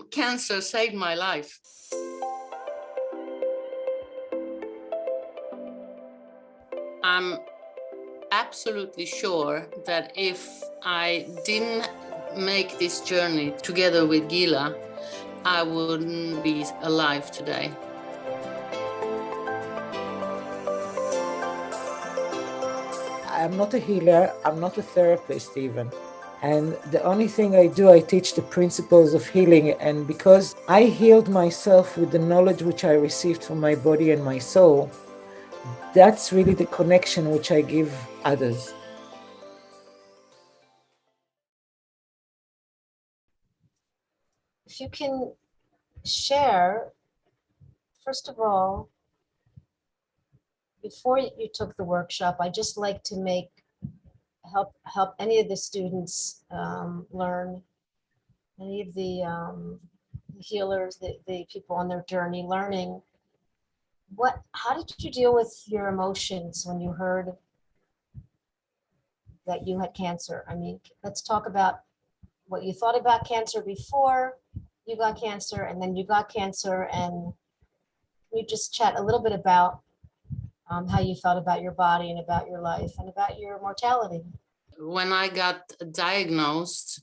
cancer saved my life. I'm absolutely sure that if I didn't make this journey together with Gila, I wouldn't be alive today. I'm not a healer, I'm not a therapist even. And the only thing I do, I teach the principles of healing. And because I healed myself with the knowledge which I received from my body and my soul, that's really the connection which I give others. If you can share, first of all, before you took the workshop, I just like to help any of the students learn, any of the healers, the people on their journey learning. How did you deal with your emotions when you heard that you had cancer? I mean, let's talk about what you thought about cancer before you got cancer, and then you got cancer, and we just chat a little bit about how you felt about your body and about your life and about your mortality. When I got diagnosed,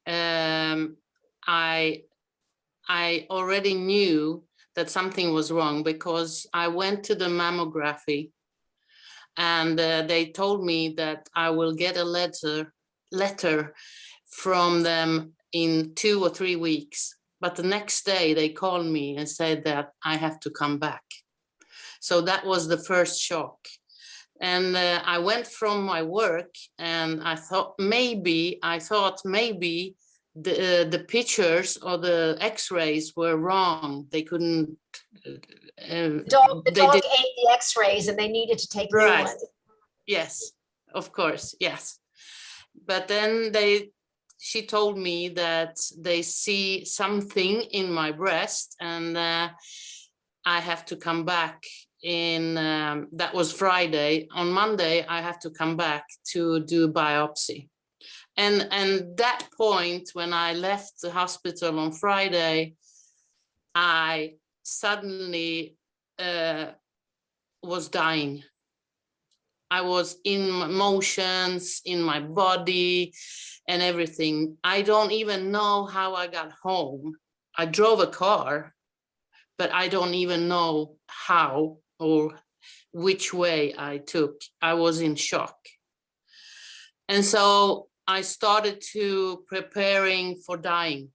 I already knew that something was wrong because I went to the mammography, and they told me that I will get a letter from them in 2 or 3 weeks. But the next day they called me and said that I have to come back. So that was the first shock. And I went from my work, and I thought maybe the pictures or the x-rays were wrong. They couldn't. The dog ate the x-rays and they needed to take new ones. Yes, of course, yes. But then she told me that they see something in my breast, and I have to come back that was Friday. On Monday, I have to come back to do biopsy. And that point, when I left the hospital on Friday, I suddenly was dying. I was in motions in my body and everything. I don't even know how I got home. I drove a car, but I don't even know how or which way I took. I was in shock. And so I started to preparing for dying.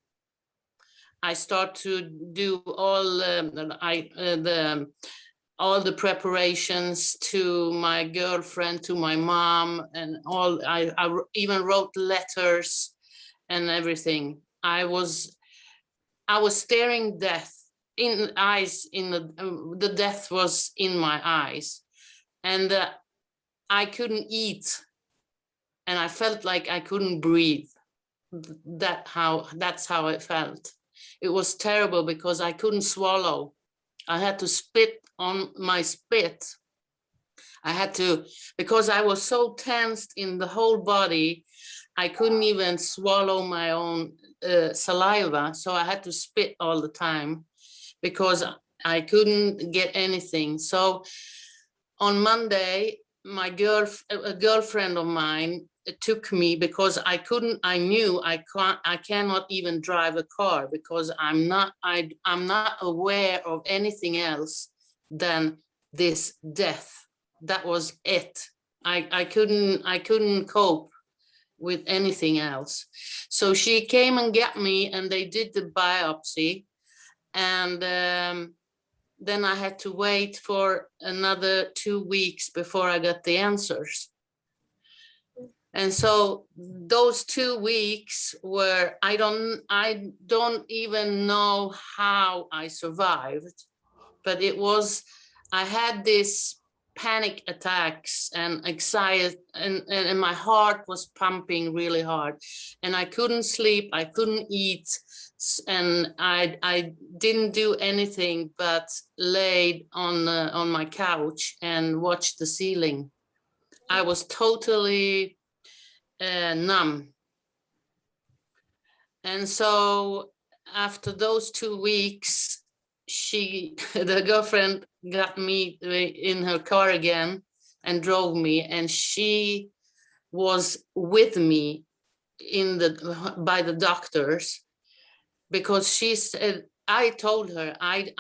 I start to do all the preparations to my girlfriend, to my mom, and all. I even wrote letters and everything. I was staring death in the eyes. The death was in my eyes, and I couldn't eat, and I felt like I couldn't breathe. That's how it felt. It was terrible because I couldn't swallow. I had to spit on my spit. I had to, because I was so tensed in the whole body, I couldn't even swallow my own saliva. So I had to spit all the time because I couldn't get anything. So on Monday, a girlfriend of mine took me because I knew I cannot even drive a car because I'm not aware of anything else than this death. That was it. I couldn't cope with anything else. So she came and got me, and they did the biopsy, and then I had to wait for another 2 weeks before I got the answers. And so those 2 weeks were, I don't even know how I survived, but I had this panic attacks and anxiety, and my heart was pumping really hard, and I couldn't sleep, I couldn't eat, and I didn't do anything but laid on my couch and watched the ceiling. I was totally numb. And so after those 2 weeks, the girlfriend got me in her car again and drove me, and she was with me by the doctors, because she said, I told her, I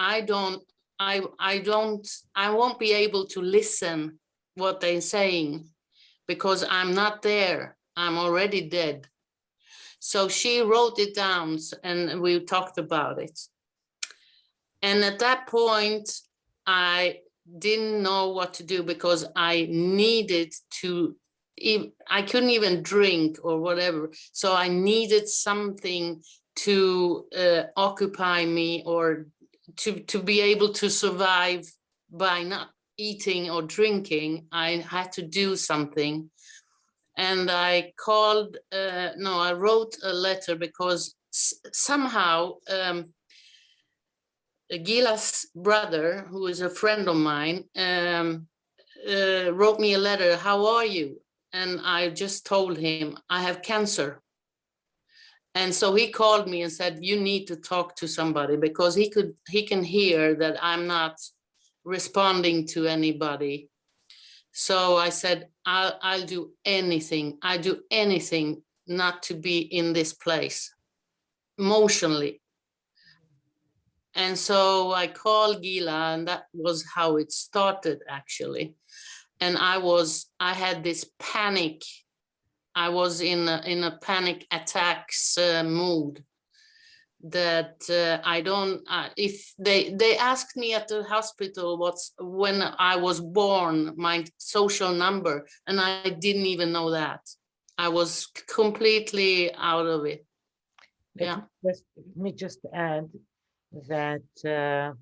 won't be able to listen what they're saying because I'm not there. I'm already dead. So she wrote it down and we talked about it. And at that point, I didn't know what to do because I needed to, I couldn't even drink or whatever. So I needed something to occupy me, or to be able to survive by not eating or drinking. I had to do something. And I I wrote a letter because somehow Gila's brother, who is a friend of mine, wrote me a letter, how are you? And I just told him, I have cancer. And so he called me and said, you need to talk to somebody, because he can hear that I'm not responding to anybody. So I said, I'll do anything. I do anything not to be in this place emotionally. And so I called Gila, and that was how it started, actually. And I had this panic. I was in a panic attacks mood that I don't, if they asked me at the hospital when I was born, my social number, and I didn't even know that. I was completely out of it. Let me just add that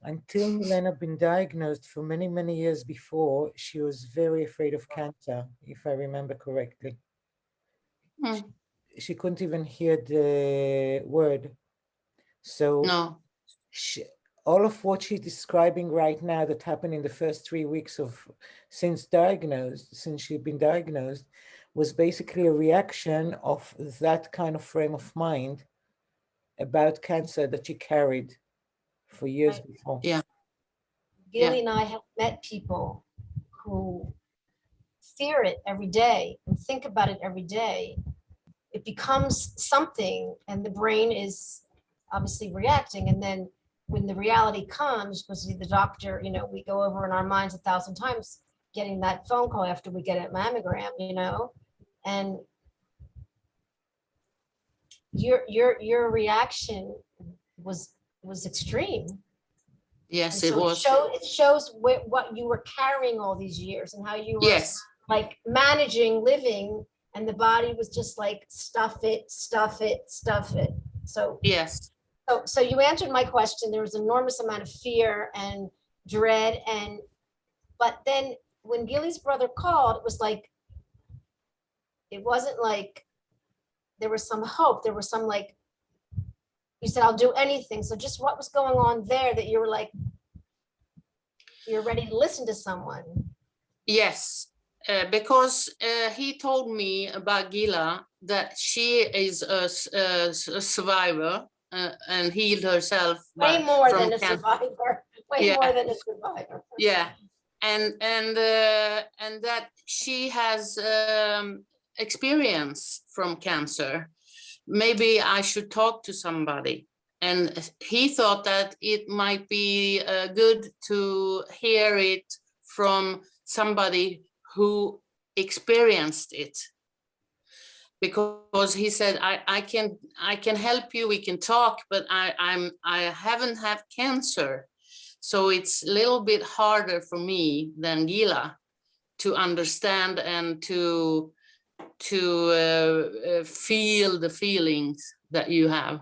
until Milena been diagnosed for many, many years before, she was very afraid of cancer, if I remember correctly. She couldn't even hear the word. So no. All of what she's describing right now that happened in the first 3 weeks since she'd been diagnosed, was basically a reaction of that kind of frame of mind about cancer that she carried for years before. Yeah. Gilly and I have met people who fear it every day and think about it every day. It becomes something, and the brain is obviously reacting. And then when the reality comes, because the doctor, we go over in our minds 1,000 times getting that phone call after we get a mammogram, and your reaction was extreme. Yes, and it was. It shows what you were carrying all these years and how you were like managing living, and the body was just like stuff it. So yes. So you answered my question. There was an enormous amount of fear and dread, but then when Gilly's brother called, it wasn't like there was some hope. There was some, like, you said, I'll do anything. So just what was going on there that you were like, you're ready to listen to someone? Yes, because he told me about Gila, that she is a survivor and healed herself. Way more than a survivor. Way more than a survivor. Yeah, and that she has experience from cancer. Maybe I should talk to somebody. And he thought that it might be good to hear it from somebody who experienced it, because he said, I can help you, we can talk, but I haven't had cancer, so it's a little bit harder for me than Gila to understand and to feel the feelings that you have.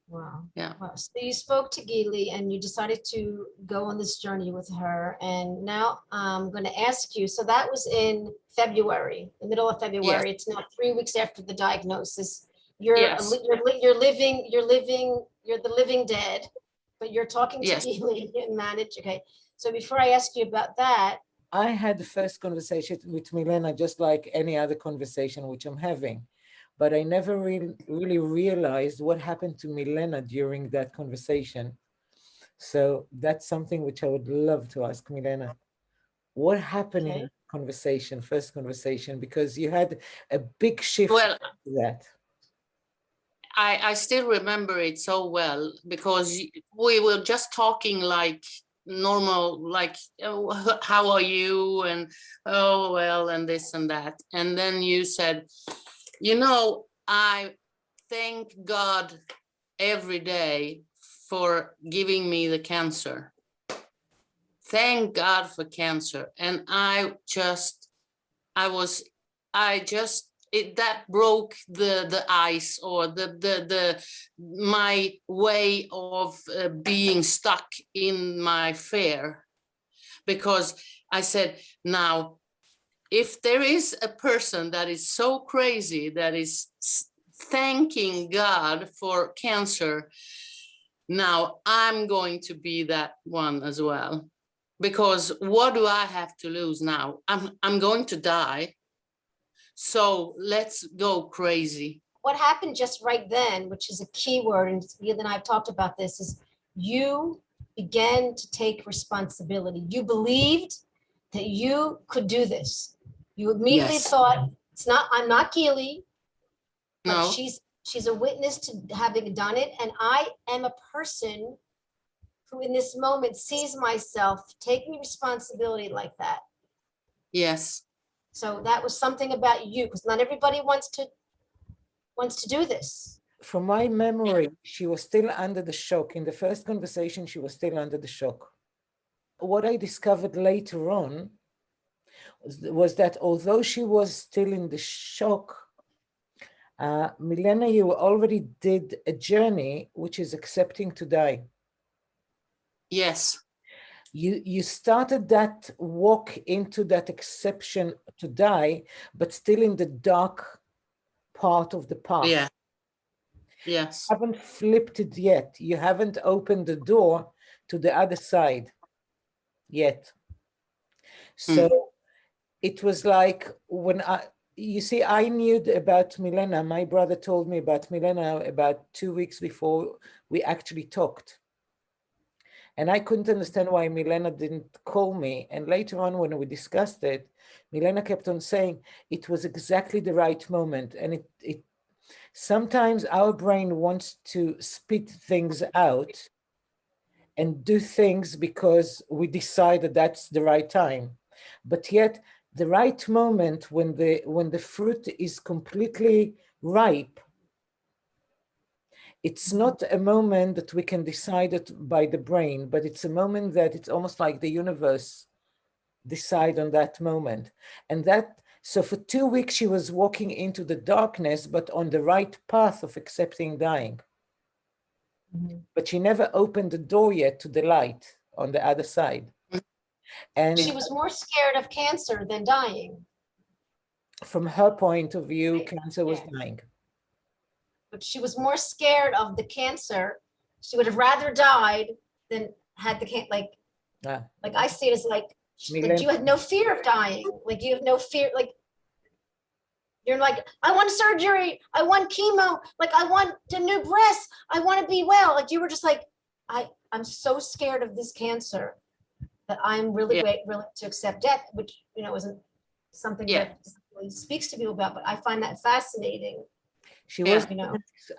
Wow. Yeah. Wow. So you spoke to Gili and you decided to go on this journey with her. And now I'm going to ask you, so that was in February, the middle of February. Yes. It's now 3 weeks after the diagnosis. You're the living dead, but you're talking to Gili and manage. Okay. So before I ask you about that, I had the first conversation with Milena, just like any other conversation which I'm having, but I never really realized what happened to Milena during that conversation. So that's something which I would love to ask Milena. What happened in Okay. that conversation, first conversation, because you had a big shift Well, to that. I still remember it so well because we were just talking like normal, like, oh, how are you? And oh, well, and this and that. And then you said, you know, I thank God every day for giving me the cancer. Thank God for cancer. And I just that broke the ice, or the my way of being stuck in my fear, because I said, now if there is a person that is so crazy that is thanking God for cancer, now I'm going to be that one as well, because what do I have to lose now? I'm going to die. So let's go crazy. What happened just right then, which is a key word, and you and I have talked about this, is you began to take responsibility. You believed that you could do this. You immediately Yes. thought, I'm not Keely, but No. she's a witness to having done it. And I am a person who in this moment sees myself taking responsibility like that. Yes. So that was something about you, because not everybody wants to do this. From my memory, she was still under the shock. In the first conversation, she was still under the shock. What I discovered later on was that although she was still in the shock, Milena, you already did a journey, which is accepting to die. Yes. You started that walk into that exception to die, but still in the dark part of the path. Yeah. Yes. You haven't flipped it yet. You haven't opened the door to the other side yet. So it was like when you see, I knew about Milena. My brother told me about Milena about 2 weeks before we actually talked. And I couldn't understand why Milena didn't call me. And later on, when we discussed it, Milena kept on saying it was exactly the right moment. And it sometimes our brain wants to spit things out and do things because we decide that that's the right time. But yet the right moment, when the fruit is completely ripe, it's not a moment that we can decide it by the brain, but it's a moment that it's almost like the universe decide on that moment. And that, so for 2 weeks, she was walking into the darkness, but on the right path of accepting dying. But she never opened the door yet to the light on the other side. And She was more scared of cancer than dying. From her point of view, Right. cancer was Yeah. dying. But she was more scared of the cancer. She would have rather died than had the like Ah, I see it as like Milena. you had no fear of dying. Like you have no fear, like you're like, I want surgery, I want chemo, like I want a new breast, I want to be well. Like you were just like, I'm so scared of this cancer that I'm really willing to accept death, which isn't something that really speaks to people about, but I find that fascinating. She was,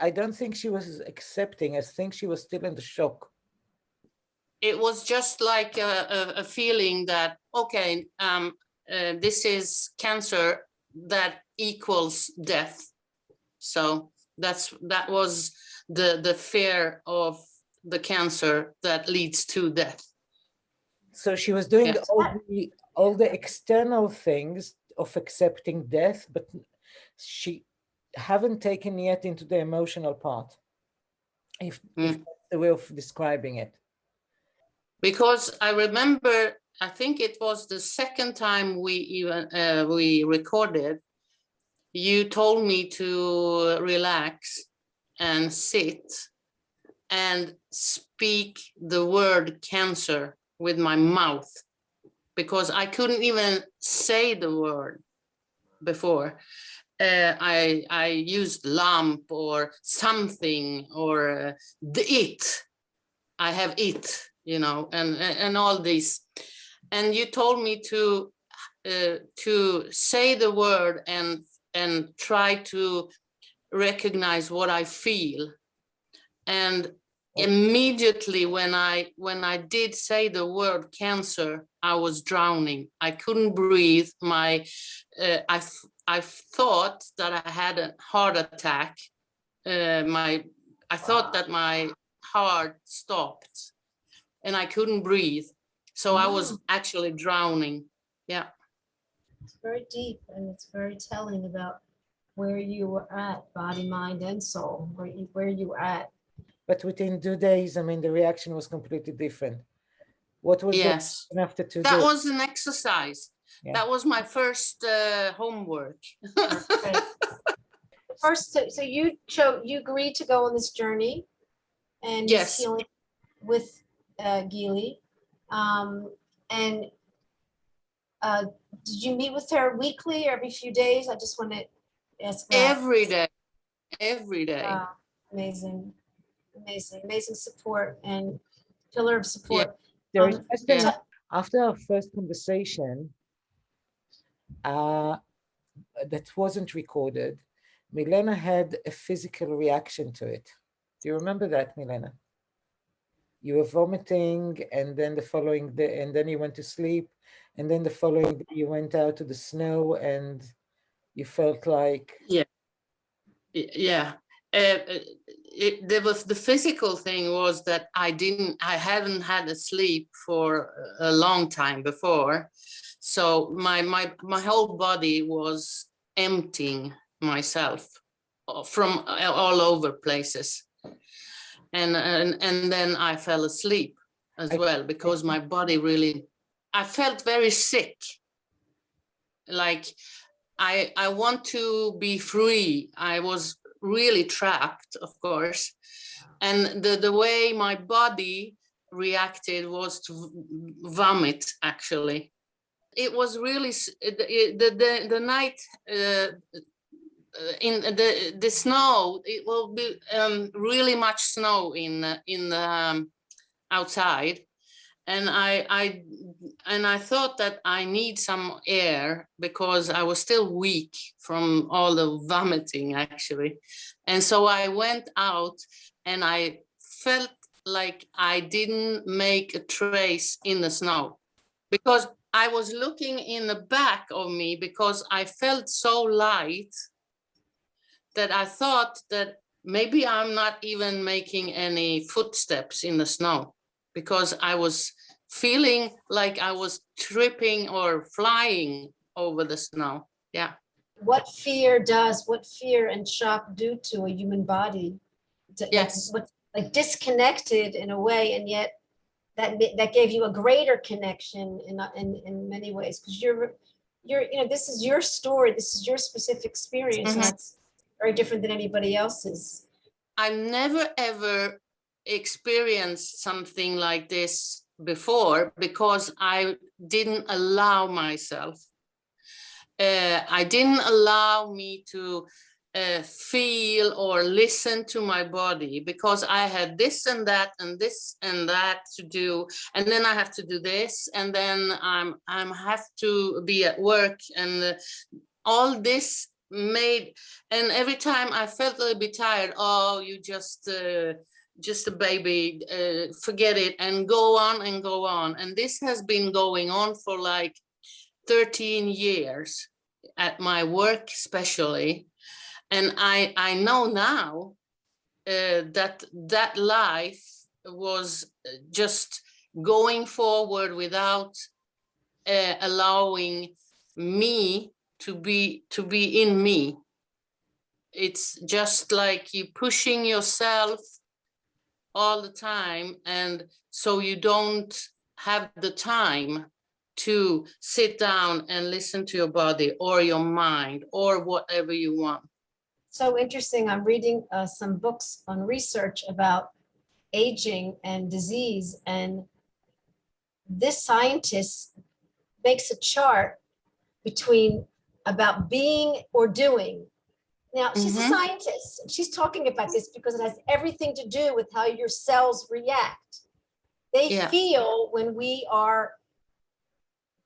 I don't think she was accepting. I think she was still in the shock. It was just like a feeling that, okay, this is cancer that equals death. So that was the fear of the cancer that leads to death. So she was doing all the external things of accepting death, but she haven't taken yet into the emotional part, if that's the way of describing it. Because I remember, I think it was the second time we recorded, you told me to relax and sit and speak the word cancer with my mouth, because I couldn't even say the word before. I used lamp or something, or the it. I have it, you know, and all these. And you told me to say the word and try to recognize what I feel. And immediately when I did say the word cancer, I was drowning. I couldn't breathe. I thought that I had a heart attack. I thought that my heart stopped and I couldn't breathe. So I was actually drowning. Yeah. It's very deep, and it's very telling about where you were at, body, mind, and soul, where you were at. But within 2 days, I mean, the reaction was completely different. What was the Yes. reaction after 2 That days? was an exercise. Yeah. That was my first homework. Okay. First, so you agreed to go on this journey and this Yes. healing with Gili. And did you meet with her weekly or every few days? I just want to ask that. Every day. Every day. Wow, amazing, amazing, amazing support and pillar of support. There is just yeah. after our first conversation, that wasn't recorded, Milena had a physical reaction to it. Do you remember that, Milena? You were vomiting, and then the following day, and then you went to sleep, and then the following day you went out to the snow, and you felt like Yeah. There was the physical thing was that I hadn't had a sleep for a long time before. So my whole body was emptying myself from all over places. And then I fell asleep as well, because my body really, I felt very sick. Like I want to be free. I was really trapped, of course. And the way my body reacted was to vomit, actually. It was really, the night in the snow, it will be really much snow in outside. And I thought that I need some air because I was still weak from all the vomiting, actually. And so I went out and I felt like I didn't make a trace in the snow, because I was looking in the back of me, because I felt so light that I thought that maybe I'm not even making any footsteps in the snow, because I was feeling like I was tripping or flying over the snow. Yeah. What fear and shock do to a human body? Yes. Like disconnected in a way, and yet that gave you a greater connection in many ways, because this is your story, this is your specific experience, and that's very different than anybody else's. I've never ever experienced something like this before, because I didn't allow myself. I didn't allow me to feel or listen to my body, because I had this and that and this and that to do, and then I have to do this, and then I'm have to be at work, and all this made, and every time I felt a little bit tired, oh, you just a baby, forget it, and go on and go on. And this has been going on for like 13 years at my work, especially. And I know now that life was just going forward without allowing me to be in me. It's just like you pushing yourself all the time, and so you don't have the time to sit down and listen to your body or your mind or whatever you want. So interesting. I'm reading some books on research about aging and disease, and this scientist makes a chart between about being or doing. Now, she's a Mhm. scientist. And she's talking about this because it has everything to do with how your cells react. They Yeah. feel when we are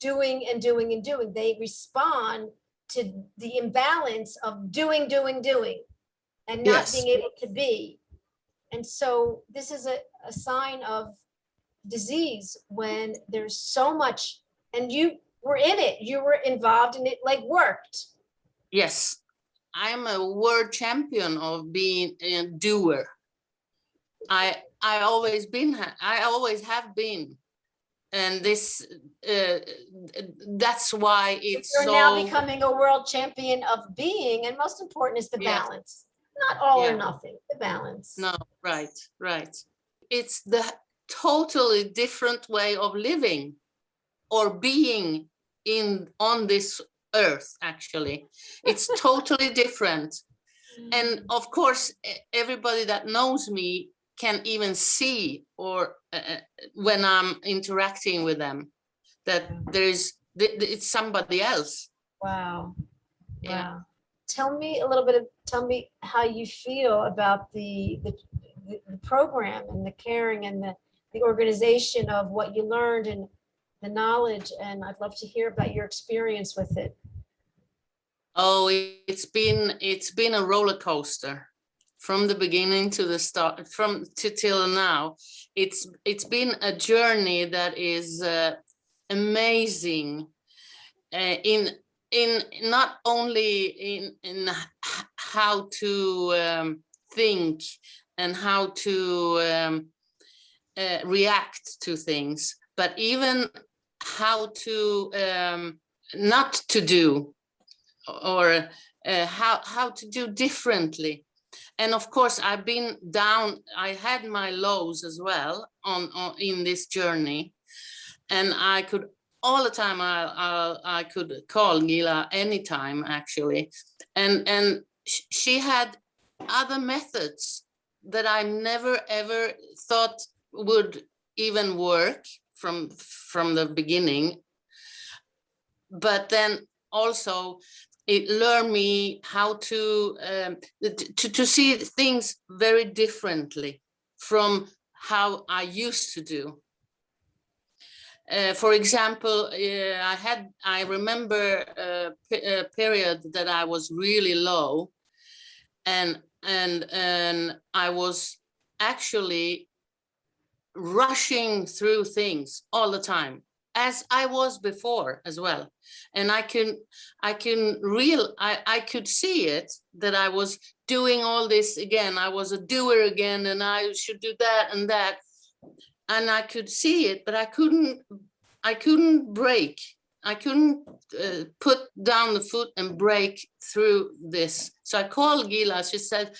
doing and doing and doing. They respond to the imbalance of doing, and not Yes. being able to be. And so this is a sign of disease when there's so much, and you were in it, you were involved in it, like worked. Yes. I'm a world champion of being a doer. I always have been. And this that's why it's You're now so, becoming a world champion of being, and most important is the yes. balance. Not all or Yeah. nothing, the balance. No, right. It's the totally different way of living or being on this earth, actually. It's totally different. And of course, everybody that knows me can even see, or when I'm interacting with them, that it's somebody else. Wow. Yeah. Wow. Tell me how you feel about the program and the caring and the organization of what you learned and the knowledge. And I'd love to hear about your experience with it. Oh, it's been a roller coaster from the beginning to the start, till now. It's been a journey that is amazing, in not only in how to think and how to react to things, but even how to not to do, or how to do differently. And of course, I've been down. I had my lows as well on in this journey, and I could all the time. I could call Gila anytime, actually, and she had other methods that I never ever thought would even work from the beginning. But then also it learned me how to see things very differently from how I used to do. For example, I remember a period that I was really low, and I was actually rushing through things all the time, as I was before as well. And I could see it, that I was doing all this again. I was a doer again, and I should do that and that. And I could see it, but I couldn't break. I couldn't put down the foot and break through this. So I called Gila. She said,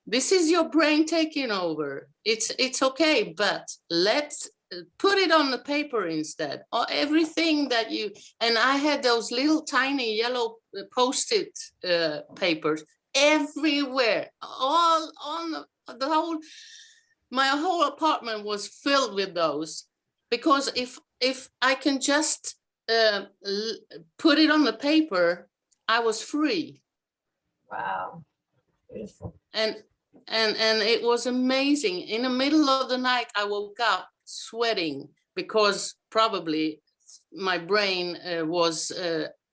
"This is your brain taking over. It's okay, but let's put it on the paper instead. Or everything that you," and I had those little tiny yellow Post-it papers everywhere, all on the whole. My whole apartment was filled with those, because if I can just put it on the paper, I was free. Wow. Beautiful. And it was amazing. In the middle of the night, I woke up sweating, because probably my brain was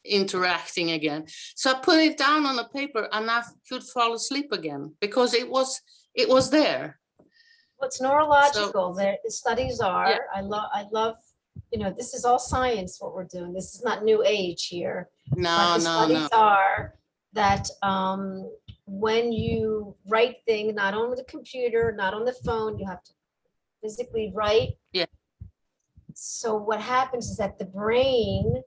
interacting again. So I put it down on the paper, and I could fall asleep again, because it was there. What's neurological? So, The studies are. yeah. I love. This is all science. What we're doing. This is not new age here. But No, the no, no. studies are that when you write things, not on the computer, not on the phone, you have to physically write. Yeah. So what happens is that the brain,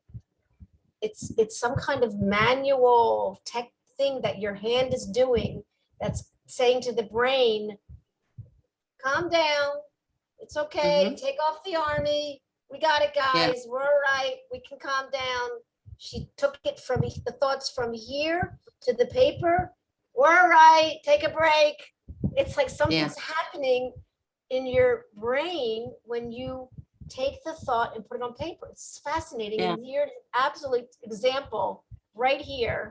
it's some kind of manual tech thing that your hand is doing, that's saying to the brain, calm down, it's okay, Mhm. take off the army, we got it, Yeah. guys, we're all right, we can calm down. She took it from the thoughts from here to the paper. We're all right, take a break. It's like something's happening in your brain when you take the thought and put it on paper. It's fascinating. Yeah. And here's an absolute example right here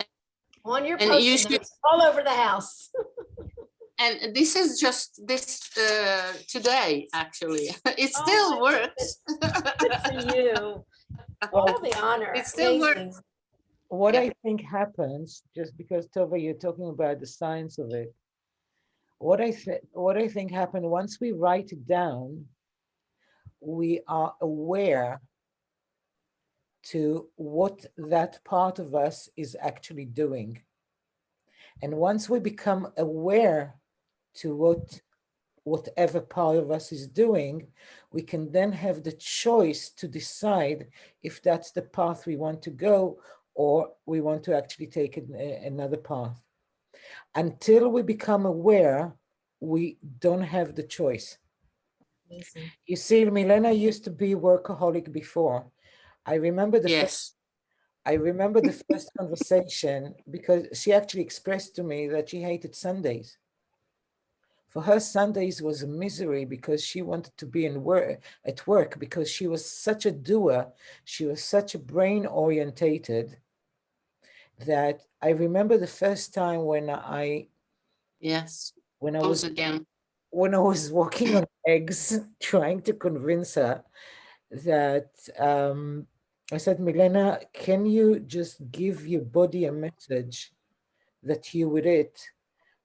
on your And you post-it should, notes all over the house. and this is just this today, actually. It Oh still my works. Good for you. All the honor. It still Amazing. works. What Yeah. I think happens, just because Tova, you're talking about the science of it. What I think happened once we write it down, we are aware to what that part of us is actually doing. And once we become aware to whatever part of us is doing, we can then have the choice to decide if that's the path we want to go or we want to actually take another path. Until we become aware, we don't have the choice. Amazing. You see, Milena used to be workaholic before. I remember the Yes. first conversation, because she actually expressed to me that she hated Sundays. For her, Sundays was a misery because she wanted to be at work because she was such a doer. She was such a brain orientated that I remember the first time Yes. when I Those was again. walking on eggs, trying to convince her that I said, Milena, can you just give your body a message that you with it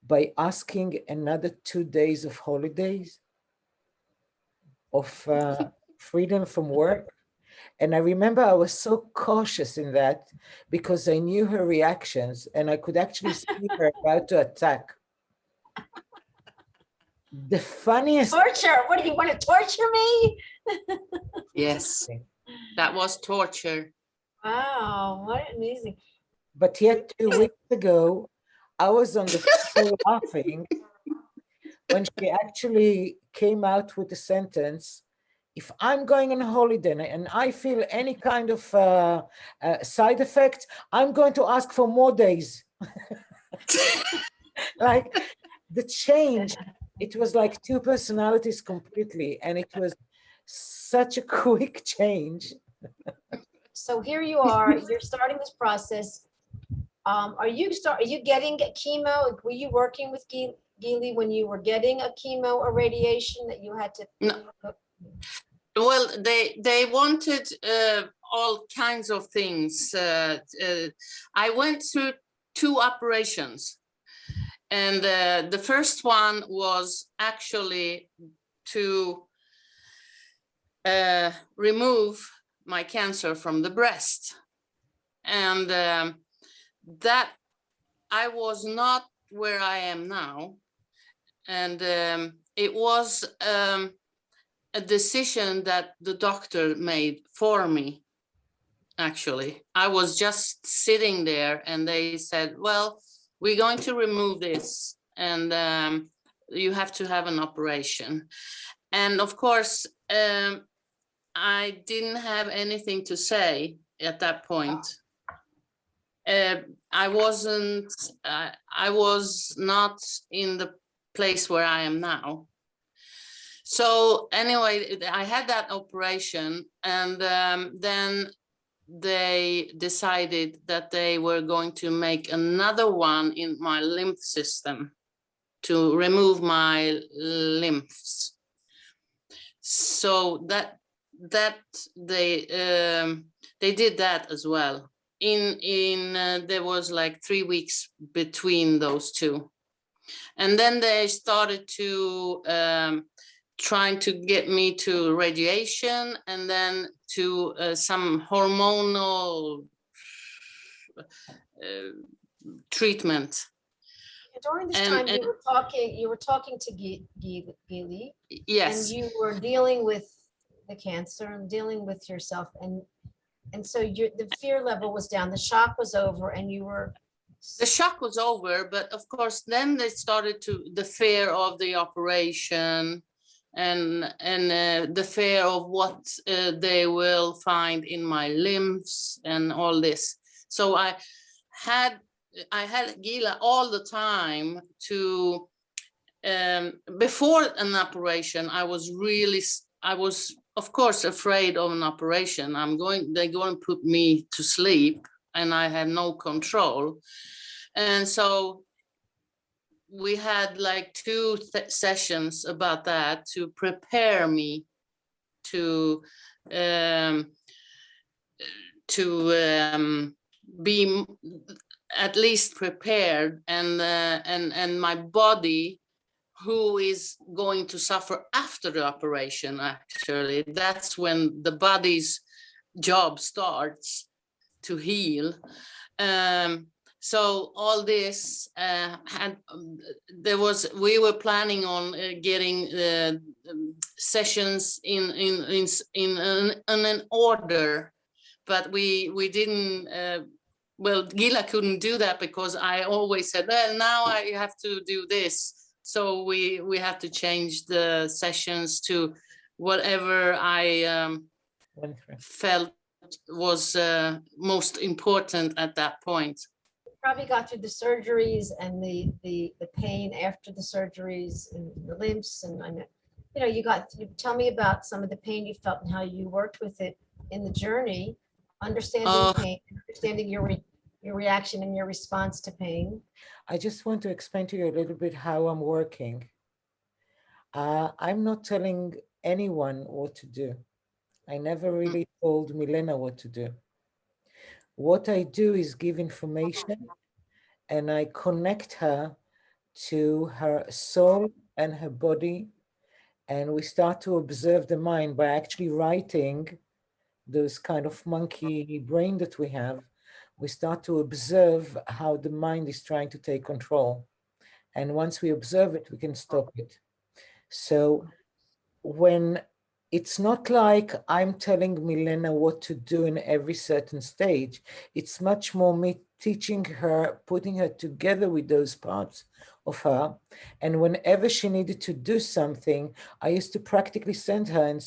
by asking another 2 days of holidays, of freedom from work? And I remember I was so cautious in that because I knew her reactions and I could actually see her about to attack. The funniest Torture. What do you want to torture me? Yes. thing. That was torture. Wow, what amazing. But yet 2 weeks ago, I was on the floor laughing when she actually came out with the sentence, if I'm going on a holiday and I feel any kind of side effect, I'm going to ask for more days. Like the change, it was like two personalities completely, and it was such a quick change. So here you are, you're starting this process. Are you getting chemo? Were you working with Geely when you were getting a chemo or radiation that you had to? No. Well, they wanted all kinds of things. I went through 2 operations, and the first one was actually to remove my cancer from the breast, and that I was not where I am now, and it was a decision that the doctor made for me. Actually, I was just sitting there and they said, well, we're going to remove this and you have to have an operation. And of course, I didn't have anything to say at that point. I was not in the place where I am now. So anyway, I had that operation, and then they decided that they were going to make another one in my lymph system to remove my lymphs. So that they did that as well. There was like 3 weeks between those two, and then they started to trying to get me to radiation and then to some hormonal treatment. During this And, time, you were talking to Geely, and yes, you were dealing with the cancer and dealing with yourself, and so the fear level was down, the shock was over, and you were. The shock was over, but of course, then they started the fear of the operation and the fear of what they will find in my lymphs and all this. So I had Gila all the time to, before an operation, I was of course afraid of an operation. They're going to put me to sleep and I had no control. And so we had like two sessions about that to prepare me to be at least prepared, and my body, who is going to suffer after the operation. Actually, that's when the body's job starts to heal. So all this we were planning on getting sessions in an order, but we didn't. Well, Gila couldn't do that because I always said, well, now I have to do this. So we have to change the sessions to whatever I felt was most important at that point. Probably got through the surgeries and the pain after the surgeries and the lymphs, and I know, you tell me about some of the pain you felt and how you worked with it in the journey, understanding pain, understanding your reaction and your response to pain. I just want to explain to you a little bit how I'm working. I'm not telling anyone what to do. I never really told Milena what to do. What I do is give information, and I connect her to her soul and her body, and we start to observe the mind by actually writing those kind of monkey brain that we have. We start to observe how the mind is trying to take control. And once we observe it, we can stop it. So when it's not like I'm telling Milena what to do in every certain stage, it's much more me teaching her, putting her together with those parts of her. And whenever she needed to do something, I used to practically send her and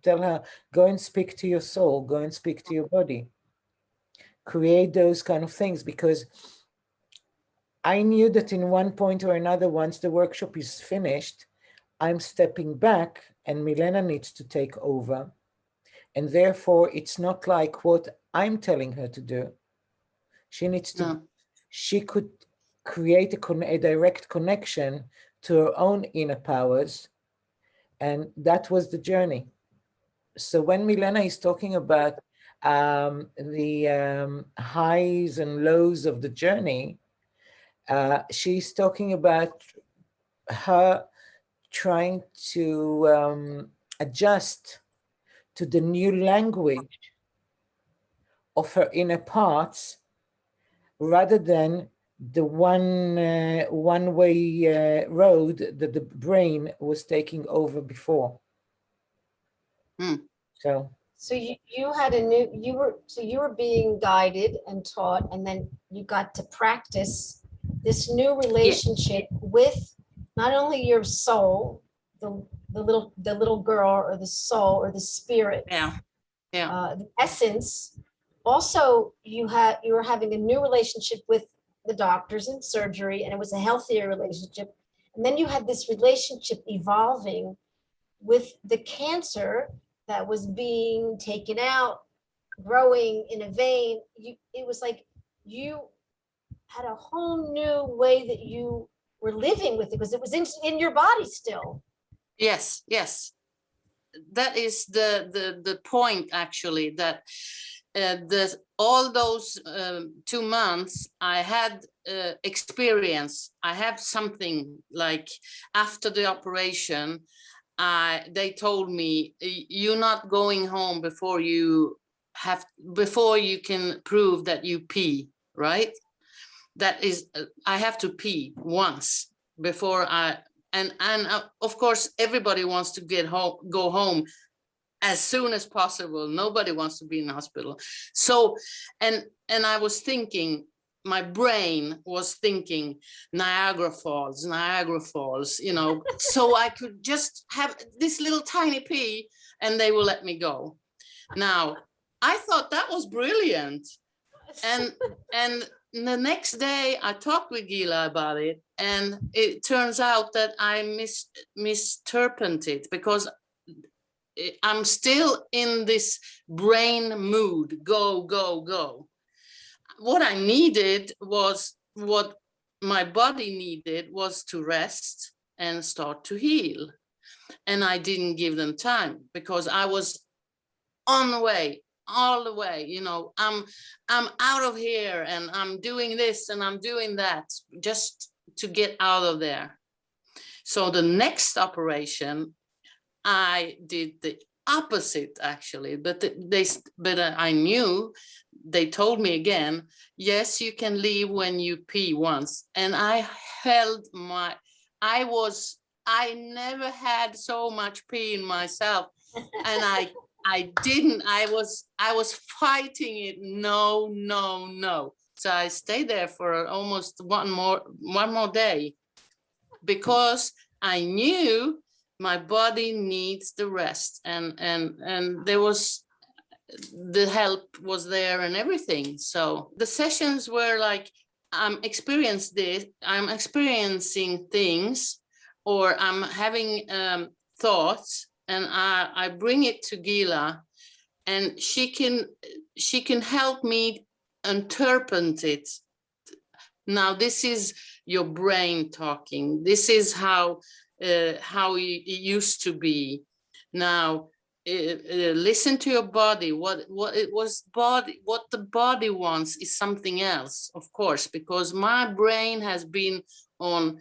tell her, go and speak to your soul, go and speak to your body. Create those kind of things, because I knew that in one point or another, once the workshop is finished, I'm stepping back and Milena needs to take over. And therefore, it's not like what I'm telling her to do. She needs to, she could create a direct connection to her own inner powers. And that was the journey. So when Milena is talking about the highs and lows of the journey, she's talking about her trying to adjust to the new language of her inner parts, rather than the one-way road that the brain was taking over before. So you had you were being guided and taught, and then you got to practice this new relationship with not only your soul, the little girl or the soul or the spirit, the essence. Also, you were having a new relationship with the doctors and surgery, and it was a healthier relationship. And then you had this relationship evolving with the cancer that was being taken out, growing in a vein. It was like you had a whole new way that you were living with it, because it was in your body still. Yes, yes. That is the point, actually, that all those 2 months I had experience. I have something like after the operation, they told me, you're not going home before you can prove that you pee, right? That is, I have to pee once before and of course everybody wants to go home as soon as possible. Nobody wants to be in the hospital. So, and I was thinking, my brain was thinking Niagara Falls, so I could just have this little tiny pee and they will let me go. Now, I thought that was brilliant. And the next day I talked with Gila about it, and it turns out that I misinterpreted, because I'm still in this brain mood, go, go, go. what I needed was, what my body needed was to rest and start to heal. And I didn't give them time because I was on the way, all the way, you know, I'm out of here and I'm doing this and I'm doing that just to get out of there. So the next operation, I did the opposite actually, but I knew, they told me again, yes, you can leave when you pee once. And I held my, I never had so much pee in myself. And I didn't, I was fighting it. No, no, no. So I stayed there for almost one more day, because I knew my body needs the rest, and there was, the help was there and everything. So the sessions were like, I'm experiencing things, or I'm having thoughts, and I bring it to Gila, and she can help me interpret it. Now this is your brain talking. This is how it used to be. Now listen to your body. What the body wants is something else, of course, because my brain has been on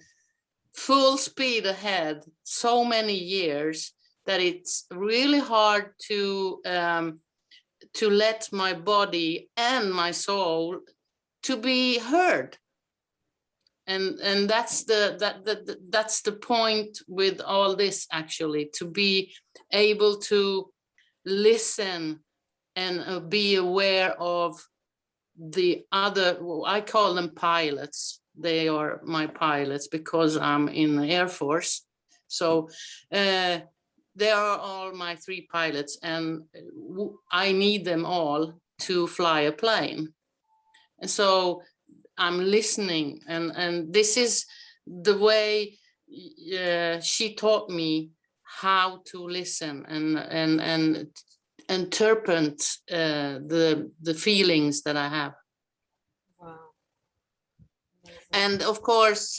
full speed ahead so many years that it's really hard to let my body and my soul to be heard. And that's the point with all this, actually, to be able to listen and be aware of the other, well, I call them pilots. They are my pilots because I'm in the Air Force. So they are all my 3 pilots, and I need them all to fly a plane. And so I'm listening, and this is the way she taught me how to listen and interpret the feelings that I have. Wow. Amazing. And of course,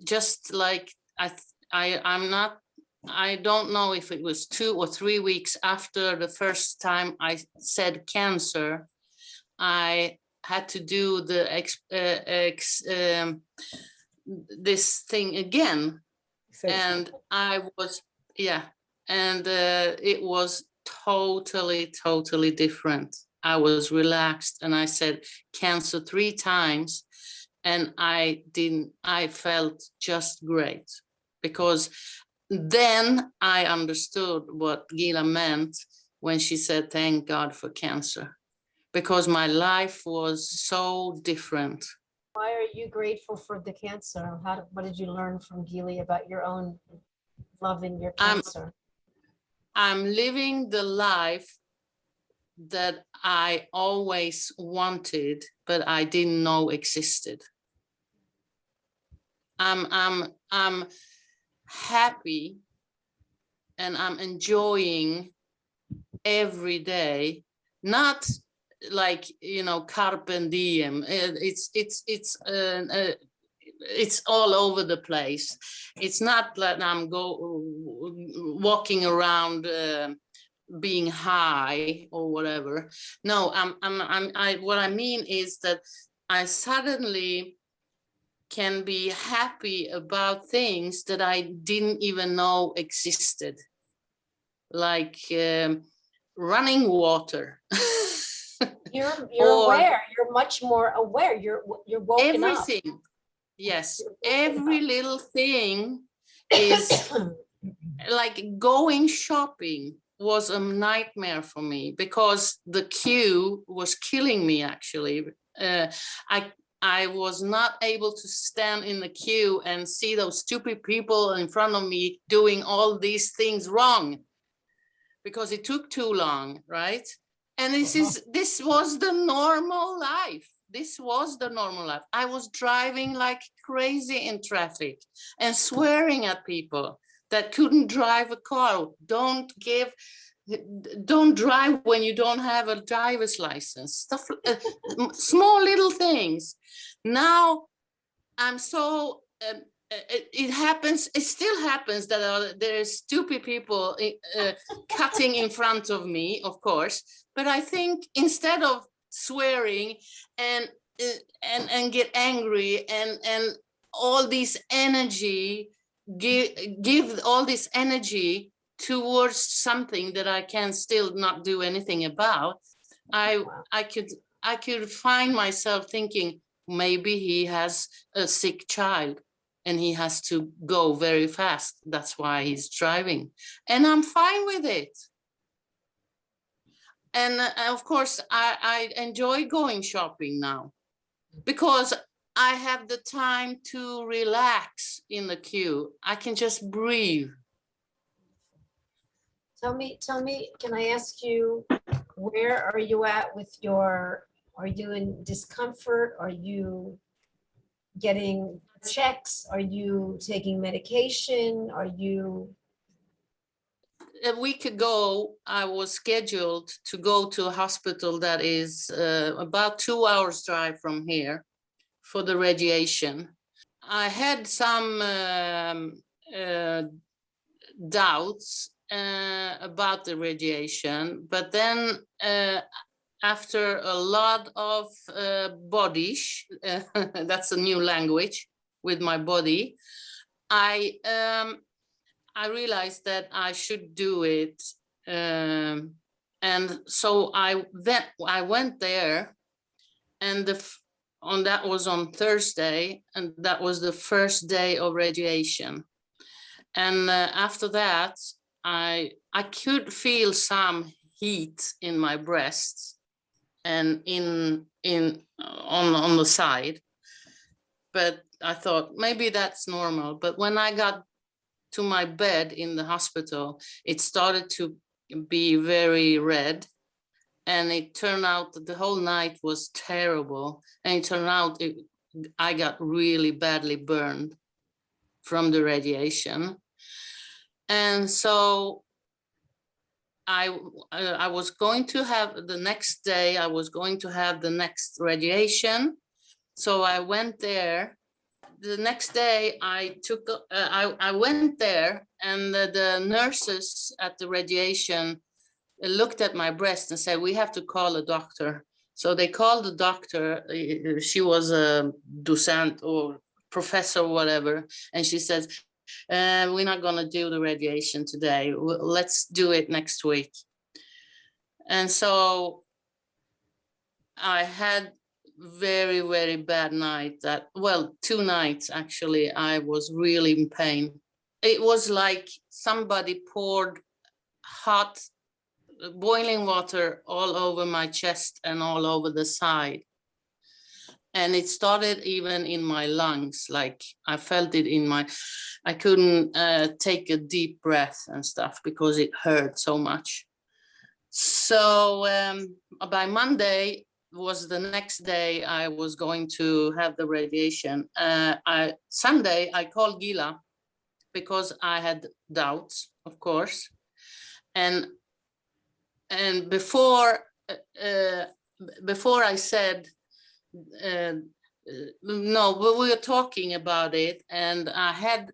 just like I don't know if it was 2 or 3 weeks after the first time I said cancer, I had to do the this thing again, and I was, yeah, and it was totally different. I was relaxed, and I said cancer 3 times, and I felt just great, because then I understood what Gila meant when she said thank God for cancer, because my life was so different. Why are you grateful for the cancer? What did you learn from Gili about your own loving your cancer? I'm living the life that I always wanted, but I didn't know existed. I'm happy, and I'm enjoying every day, not like, you know, carpe diem. It's all over the place. It's not that I'm walking around being high or whatever. No, what I mean is that I suddenly can be happy about things that I didn't even know existed, like running water. You're Or aware. You're much more aware. You're woken everything. up. Yes, every little thing is like going shopping was a nightmare for me, because the queue was killing me, actually. I was not able to stand in the queue and see those stupid people in front of me doing all these things wrong, because it took too long, right? And this was the normal life. This was the normal life. I was driving like crazy in traffic and swearing at people that couldn't drive a car. Don't give don't drive when you don't have a driver's license, stuff, small little things. Now I'm so, it happens, it still happens that there's stupid people cutting in front of me, of course, but I think instead of swearing and get angry and all this energy, give all this energy towards something that I can still not do anything about, I could find myself thinking, maybe he has a sick child and he has to go very fast. That's why he's driving. And I'm fine with it. And of course, I enjoy going shopping now because I have the time to relax in the queue. I can just breathe. Tell me, can I ask you, where are you at with your, are you in discomfort? Are you getting checks? Are you taking medication? Are you? A week ago, I was scheduled to go to a hospital that is about 2 hours drive from here for the radiation. I had some doubts about the radiation, but then after a lot of bodies, that's a new language with my body, I realized that I should do it, and so I went there, and that was on Thursday, and that was the first day of radiation. And after that, I could feel some heat in my breasts and on the side, but I thought maybe that's normal. But when I got to my bed in the hospital, it started to be very red, and it turned out that the whole night was terrible, and it turned out I got really badly burned from the radiation. And so I was going to have the next day, I was going to have the next radiation. So I went there. The next day I went there, and the nurses at the radiation looked at my breast and said, we have to call a doctor. So they called the doctor. She was a docent or professor or whatever. And she says, we're not going to do the radiation today. Let's do it next week. And so I had very, very bad night. Well, 2 nights actually, I was really in pain. It was like somebody poured hot boiling water all over my chest and all over the side. And it started even in my lungs, like I felt it in I couldn't take a deep breath and stuff because it hurt so much. So by Monday was the next day I was going to have the radiation. Sunday I called Gila because I had doubts, of course. And before I said, no, but we were talking about it, and I had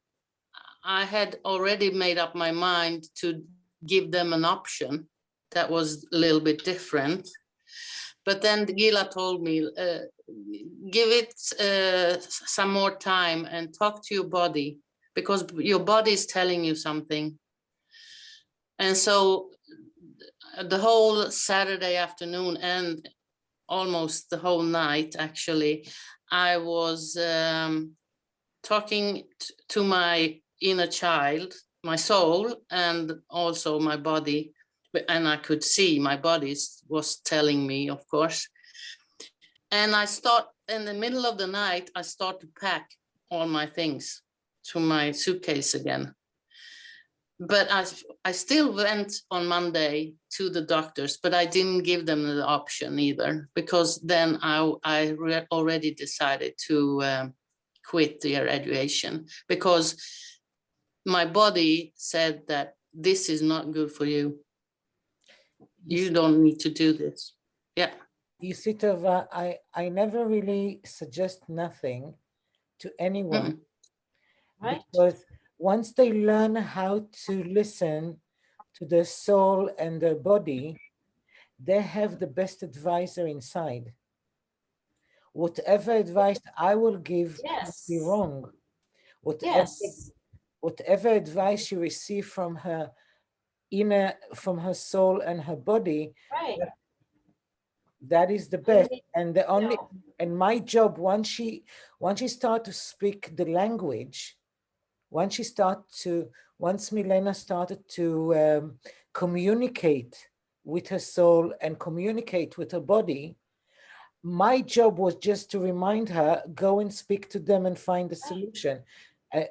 already made up my mind to give them an option that was a little bit different. But then Gila told me, give it some more time and talk to your body, because your body is telling you something. And so the whole Saturday afternoon and almost the whole night, actually, I was talking to my inner child, my soul, and also my body. And I could see my body was telling me, of course. And I start in the middle of the night, I start to pack all my things to my suitcase again. But I still went on Monday to the doctors, but I didn't give them the option either, because then I already decided to quit the radiation, because my body said that this is not good for you. You don't need to do this. Yeah. You see, Tova, I never really suggest nothing to anyone Right? because once they learn how to listen to their soul and their body, they have the best advisor inside. Whatever advice I will give can't be Yes. wrong. Whatever, Yes. whatever advice you receive from her inner, from her soul and her body, Right. that is the I best. mean, And the only, know, and my job, once she start to speak the language, once she start to, once Milena started to communicate with her soul and communicate with her body, my job was just to remind her, go and speak to them and find a solution. Uh,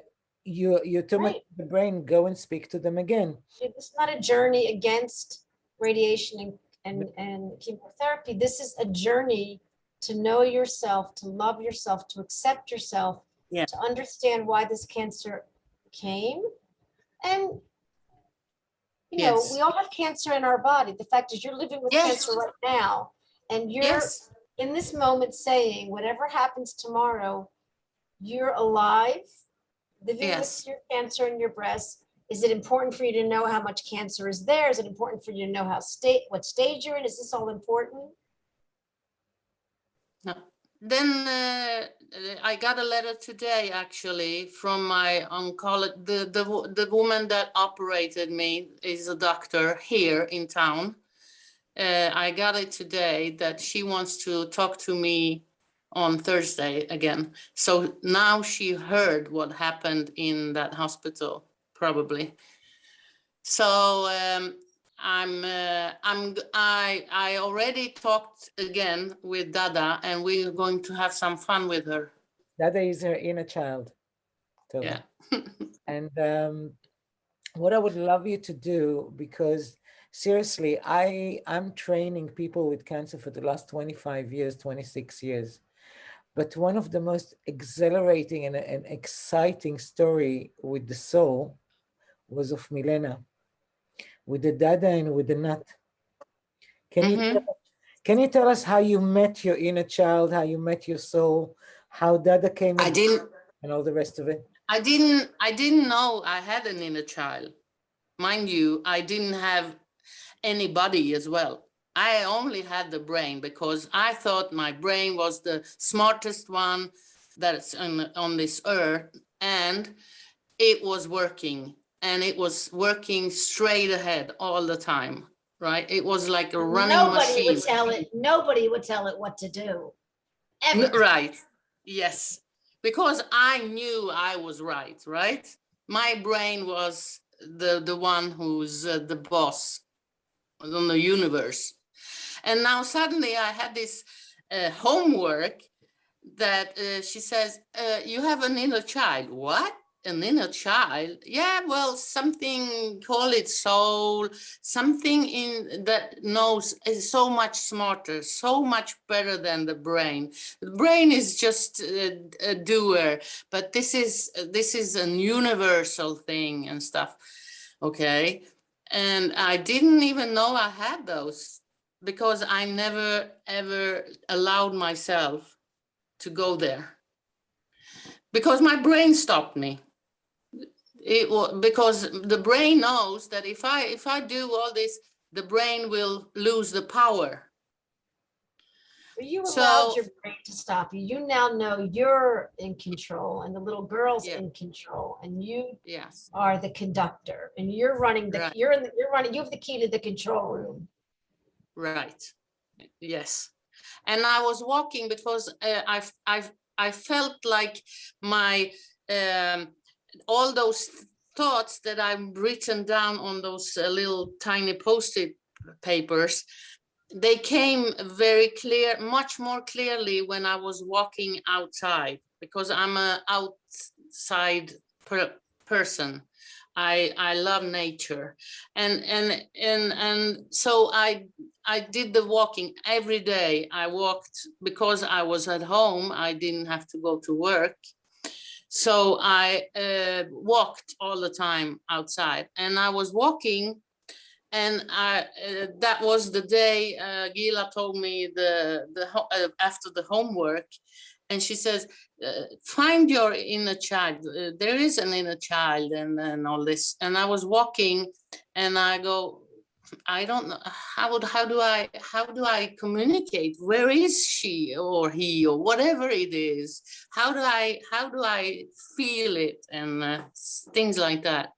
you're too much right. in the brain, go and speak to them again. It's not a journey against radiation and chemotherapy. This is a journey to know yourself, to love yourself, to accept yourself, Yeah. to understand why this cancer came. And, you know, we Yes. all have cancer in our body. The fact is you're living with Yes. cancer right now, and you're Yes. in this moment saying, whatever happens tomorrow, you're alive, living with Yes. your cancer in your breast. Is it important for you to know how much cancer is there? Is it important for you to know what stage you're in? Is this all important? No. Then I got a letter today, actually, from my oncologist. The woman that operated me is a doctor here in town. I got it today that she wants to talk to me on Thursday again. So now she heard what happened in that hospital, probably. So I already talked again with Dada, and we're going to have some fun with her. Dada is her inner child. Tova. Yeah. And what I would love you to do, because seriously, I'm training people with cancer for the last 25 years, 26 years. But one of the most exhilarating and exciting story with the soul was of Milena, with the Dada and with the Nat. Can you Mhm. can you tell us how you met your inner child, how you met your soul, how Dada came I in, didn't. and all the rest of it? I didn't know I had an inner child. Mind you, I didn't have any body as well. I only had the brain because I thought my brain was the smartest one that's on this earth, and it was working, and it was working straight ahead all the time, right? It was like a running machine. Nobody would tell it what to do. Ever. Right. Yes. Because I knew I was right, right? My brain was the one who's the boss on the universe. And now suddenly I had this homework that she says, you have an inner child. What? An inner child? Yeah, well, something, call it soul, something in that knows is so much smarter, so much better than the brain. The brain is just a doer, but this is a universal thing and stuff. Okay. And I didn't even know I had those because I never ever allowed myself to go there because my brain stopped me. It was because the brain knows that if I do all this, the brain will lose the power. But you allowed So your brain to stop you. You now know you're in control and the little girl's yeah, in control and you yes, are the conductor and you're running right, you're running, you have the key to the control room. right, yes. And I was walking because I felt like my all those thoughts that I've written down on those little tiny post-it papers, they came very clear, much more clearly when I was walking outside, because I'm an outside person. I love nature, and so I did the walking every day. I walked because I was at home. I didn't have to go to work. So I walked all the time outside, and I was walking, And that was the day Gila told me after the homework, and she says, find your inner child. There is an inner child, and all this. And I was walking, and I go, I don't know how do I communicate? Where is she or he or whatever it is? How do I feel it, and things like that?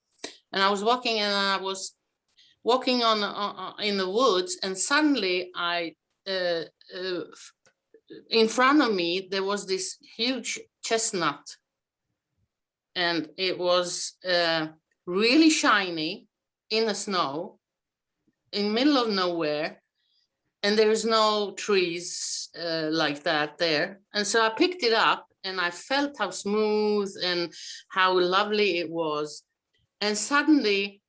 And I was walking, and I was walking on in the woods, and suddenly in front of me there was this huge chestnut, and it was really shiny in the snow, in the middle of nowhere, and there's no trees like that there. And so I picked it up, and I felt how smooth and how lovely it was. And suddenly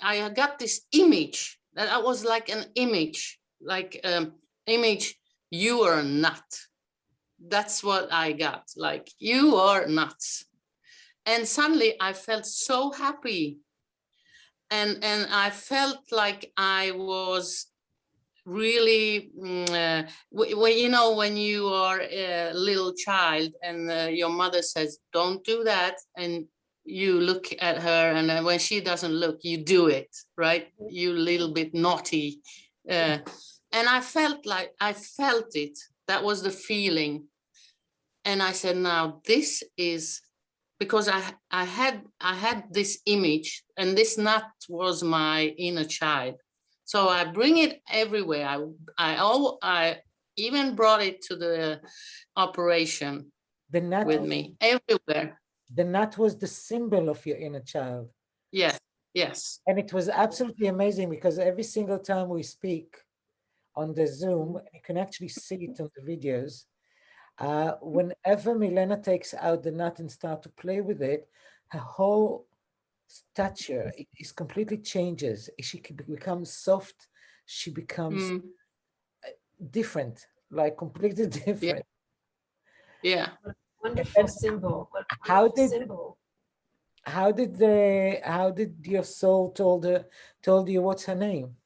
I got this image that I was like an image, image, you are a nut. That's what I got, like, you are nuts. And suddenly I felt so happy. And I felt like I was really, when you are a little child and your mother says, don't do that. And you look at her, and when she doesn't look, you do it, right? You little bit naughty. And I felt it. That was the feeling. And I said, now this is, because I had this image, and this nut was my inner child. So I bring it everywhere. I even brought it to the operation with me everywhere. The nut was the symbol of your inner child. Yes, yes. And it was absolutely amazing, because every single time we speak on the Zoom, you can actually see it on the videos. Whenever Milena takes out the nut and start to play with it, her whole stature is completely changes. She becomes soft. She becomes different, like completely different. Yeah. Wonderful symbol. How did your soul told you what's her name?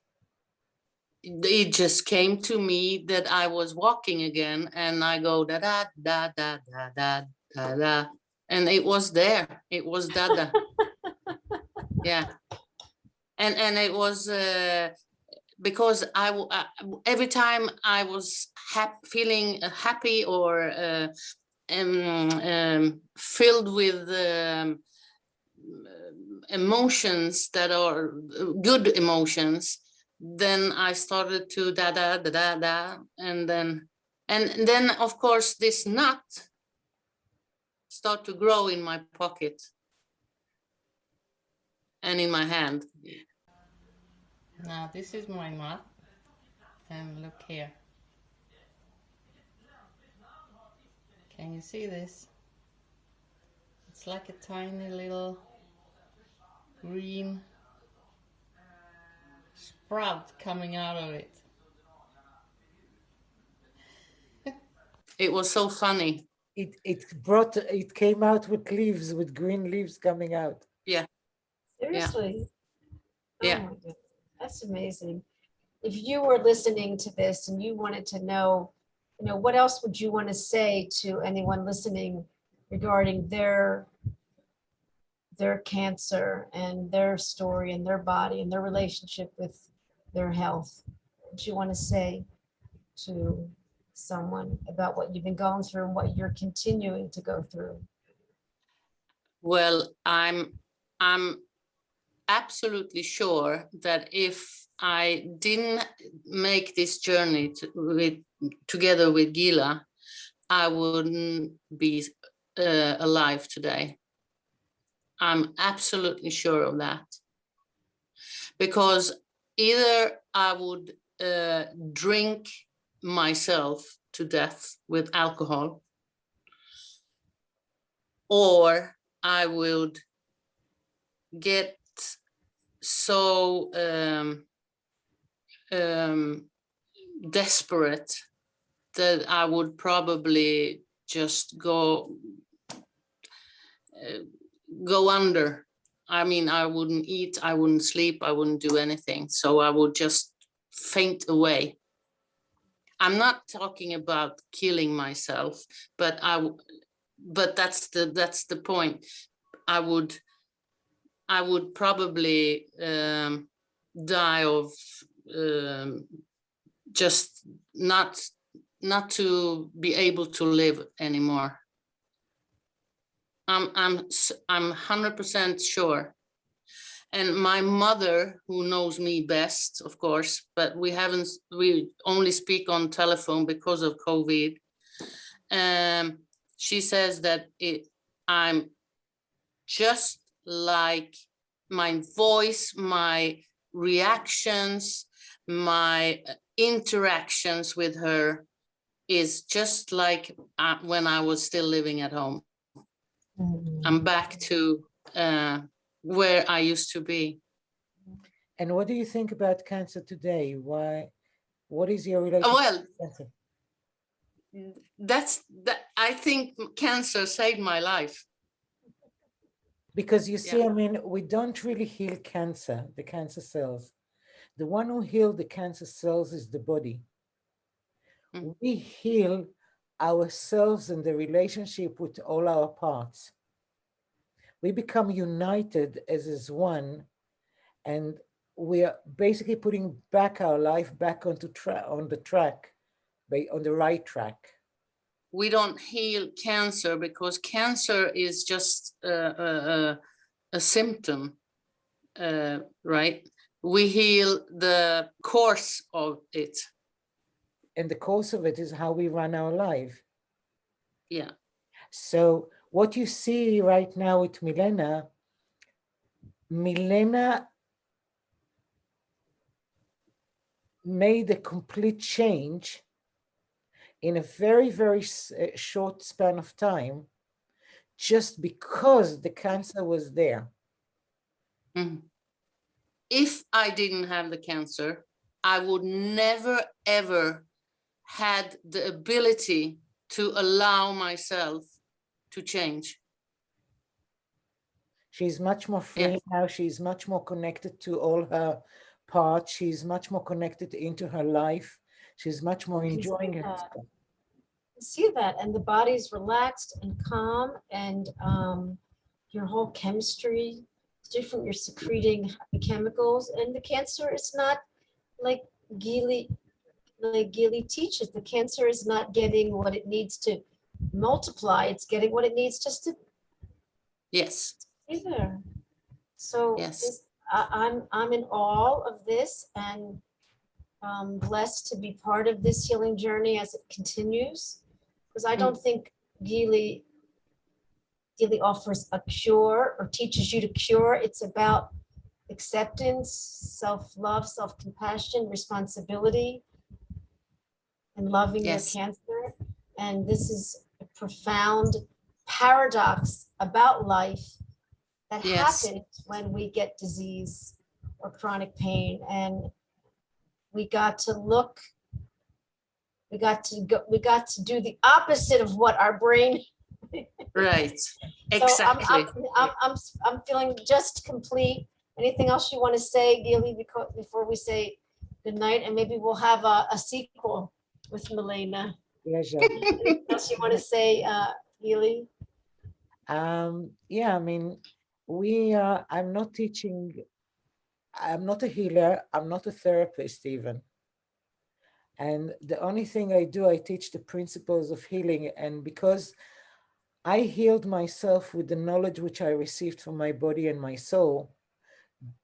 It just came to me that I was walking again, and I go da da da da da da da da, and it was there. It was Dada. Yeah, and it was because every time I was feeling happy or filled with emotions that are good emotions, then I started to da da da da da, and then of course this nut started to grow in my pocket and in my hand. Now this is my nut, and look here. Can you see this? It's like a tiny little green sprout coming out of it. It was so funny. It came out with leaves, with green leaves coming out. Yeah. Seriously? Yeah. Oh my goodness. That's amazing. If you were listening to this and you wanted to know, what else would you want to say to anyone listening regarding their cancer and their story and their body and their relationship with their health? What do you want to say to someone about what you've been going through and what you're continuing to go through? Well, I'm absolutely sure that if I didn't make this journey together with Gila, I wouldn't be alive today. I'm absolutely sure of that. Because either I would drink myself to death with alcohol, or I would get so desperate that I would probably just go under. I mean, I wouldn't eat, I wouldn't sleep, I wouldn't do anything. So I would just faint away. I'm not talking about killing myself, but that's the point. I would probably die of just not to be able to live anymore. I'm 100% sure. And my mother, who knows me best, of course, but we only speak on telephone because of COVID. She says that I'm just like my voice, my reactions, my interactions with her is just like when I was still living at home. I'm back to where I used to be. And what do you think about cancer today? What is your relationship Well, with cancer? I think cancer saved my life. Because you see, Yeah. I mean, we don't really heal cancer, the cancer cells. The one who heals the cancer cells is the body. Mm. We heal ourselves and the relationship with all our parts. We become united as one, and we are basically putting back our life back on the right track. We don't heal cancer because cancer is just a symptom, right? We heal the course of it. And the course of it is how we run our life. Yeah. So what you see right now with Milena made a complete change in a very, very short span of time, just because the cancer was there. Mm. If I didn't have the cancer, I would never, ever had the ability to allow myself to change. She's much more free now. She's much more connected to all her parts. She's much more connected into her life. She's much more enjoying herself. See that, and the body's relaxed and calm, and your whole chemistry is different. You're secreting chemicals, and the cancer is not like Gili teaches. The cancer is not getting what it needs to multiply. It's getting what it needs just to Yes. be there. So yes. I'm in awe of this, and blessed to be part of this healing journey as it continues. Because I don't think Gili offers a cure or teaches you to cure. It's about acceptance, self-love, self-compassion, responsibility, and loving your cancer. And this is a profound paradox about life that happens when we get disease or chronic pain. And we got to do the opposite of what our brain. Right. Exactly. So I'm feeling just complete. Anything else you want to say, Gili, before we say good night? And maybe we'll have a sequel with Milena. Pleasure. Anything else you want to say, Gili? Yeah, I mean, I'm not teaching, I'm not a healer, I'm not a therapist even. And the only thing I do, I teach the principles of healing. And because I healed myself with the knowledge which I received from my body and my soul,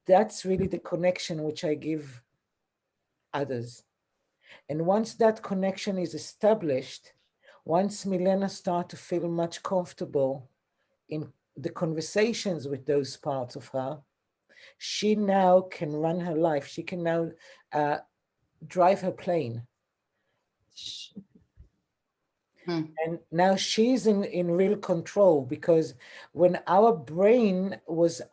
that's really the connection which I give others. And once that connection is established, once Milena starts to feel much comfortable in the conversations with those parts of her, she now can run her life. She can now drive her plane. And now she's in real control, because when our brain was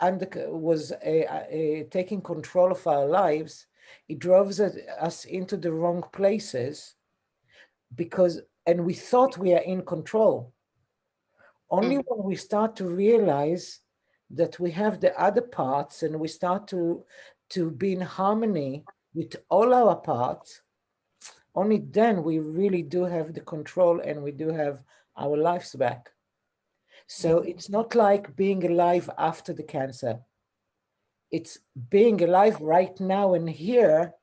taking control of our lives, it drove us into the wrong places, and we thought we are in control. Only when we start to realize that we have the other parts and we start to be in harmony with all our parts, only then we really do have the control and we do have our lives back. So it's not like being alive after the cancer. It's being alive right now and here,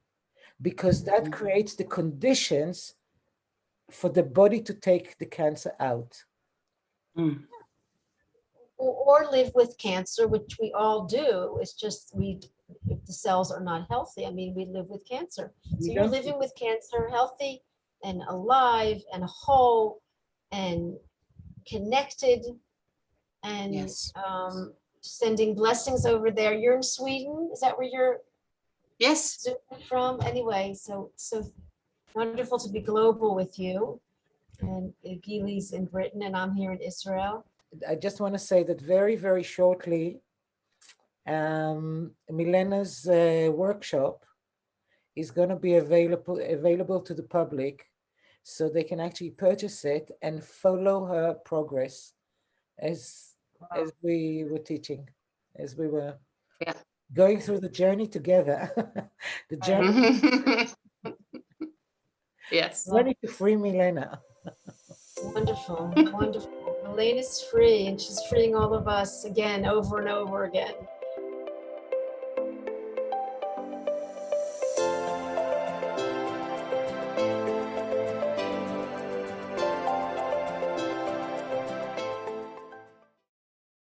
because that creates the conditions for the body to take the cancer out. Mm. Or live with cancer, which we all do. It's just if the cells are not healthy, I mean, we live with cancer. So you're living with cancer, healthy and alive and whole and connected, and Yes. sending blessings over there. You're in Sweden. Is that where you're Yes. zooming from? Anyway, so wonderful to be global with you. And Gili's in Britain, and I'm here in Israel. I just want to say that very, very shortly, Milena's workshop is going to be available to the public, so they can actually purchase it and follow her progress as we were teaching, as we were going through the journey together. The journey, Yes. journey to free Milena. Wonderful, wonderful. Milena's free, and she's freeing all of us again, over and over again.